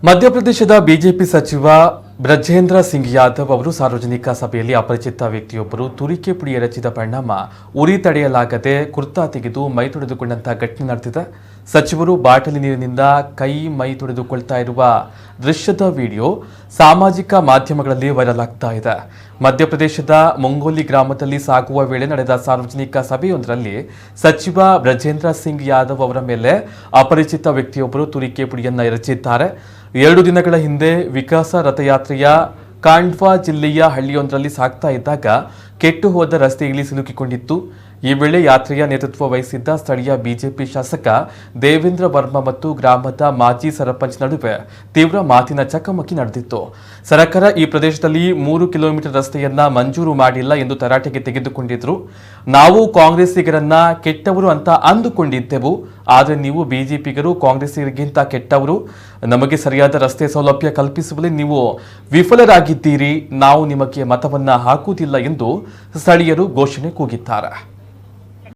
ಮಧ್ಯಪ್ರದೇಶದ ಬಿಜೆಪಿ ಸಚಿವ ಬ್ರಜೇಂದ್ರ ಸಿಂಗ್ ಯಾದವ್ ಅವರು ಸಾರ್ವಜನಿಕ ಸಭೆಯಲ್ಲಿ ಅಪರಿಚಿತ ವ್ಯಕ್ತಿಯೊಬ್ಬರು ತುರಿಕೆ ಪುಡಿ ಎರಚಿದ ಪರಿಣಾಮ ಉರಿ ತಡೆಯಲಾಗದೆ ಕುರ್ತಾ ತೆಗೆದು ಮೈ ತೊಳೆದುಕೊಂಡಂತಹ ಘಟನೆ ನಡೆದಿದೆ. ಸಚಿವರು ಬಾಟಲಿ ನೀರಿನಿಂದ ಕೈ ಮೈ ತೊಳೆದುಕೊಳ್ತಾ ಇರುವ ದೃಶ್ಯದ ವಿಡಿಯೋ ಸಾಮಾಜಿಕ ಮಾಧ್ಯಮಗಳಲ್ಲಿ ವೈರಲ್ ಆಗ್ತಾ ಇದೆ. ಮಧ್ಯಪ್ರದೇಶದ ಮುಂಗೋಲಿ ಗ್ರಾಮದಲ್ಲಿ ಸಾಗುವ ವೇಳೆ ನಡೆದ ಸಾರ್ವಜನಿಕ ಸಭೆಯೊಂದರಲ್ಲಿ ಸಚಿವ ಬ್ರಜೇಂದ್ರ ಸಿಂಗ್ ಯಾದವ್ ಅವರ ಮೇಲೆ ಅಪರಿಚಿತ ವ್ಯಕ್ತಿಯೊಬ್ಬರು ತುರಿಕೆ ಪುಡಿಯನ್ನು ಎರಚಿದ್ದಾರೆ. 2 ದಿನಗಳ ಹಿಂದೆ ವಿಕಾಸ ರಥಯಾತ್ರೆಯ ಕಾಂಡ್ವಾ ಜಿಲ್ಲೆಯ ಹಳ್ಳಿಯೊಂದರಲ್ಲಿ ಸಾಗ್ತಾ ಇದ್ದಾಗ ಕೆಟ್ಟು ಹೋದ ರಸ್ತೆಯಲ್ಲಿ ಸಿಲುಕಿಕೊಂಡಿತ್ತು. ಈ ವೇಳೆ ಯಾತ್ರೆಯ ನೇತೃತ್ವ ವಹಿಸಿದ್ದ ಸ್ಥಳೀಯ ಬಿಜೆಪಿ ಶಾಸಕ ದೇವೇಂದ್ರ ವರ್ಮಾ ಮತ್ತು ಗ್ರಾಮದ ಮಾಜಿ ಸರಪಂಚ್ ನಡುವೆ ತೀವ್ರ ಮಾತಿನ ಚಕಮಕಿ ನಡೆದಿತ್ತು. ಸರ್ಕಾರ ಈ ಪ್ರದೇಶದಲ್ಲಿ 3 ಕಿಲೋಮೀಟರ್ ರಸ್ತೆಯನ್ನ ಮಂಜೂರು ಮಾಡಿಲ್ಲ ಎಂದು ತರಾಟೆಗೆ ತೆಗೆದುಕೊಂಡಿದ್ರು. ನಾವು ಕಾಂಗ್ರೆಸ್ಸಿಗರನ್ನ ಕೆಟ್ಟವರು ಅಂತ ಅಂದುಕೊಂಡಿದ್ದೆವು, ಆದರೆ ನೀವು ಬಿಜೆಪಿಗರು ಕಾಂಗ್ರೆಸ್ಸಿಗರಿಗಿಂತ ಕೆಟ್ಟವರು. ನಮಗೆ ಸರಿಯಾದ ರಸ್ತೆ ಸೌಲಭ್ಯ ಕಲ್ಪಿಸುವಲ್ಲಿ ನೀವು ವಿಫಲರಾಗಿದ್ದೀರಿ. ನಾವು ನಿಮಗೆ ಮತವನ್ನ ಹಾಕುವುದಿಲ್ಲ ಎಂದು ಸ್ಥಳೀಯರು ಘೋಷಣೆ ಕೂಗಿದ್ದಾರೆ.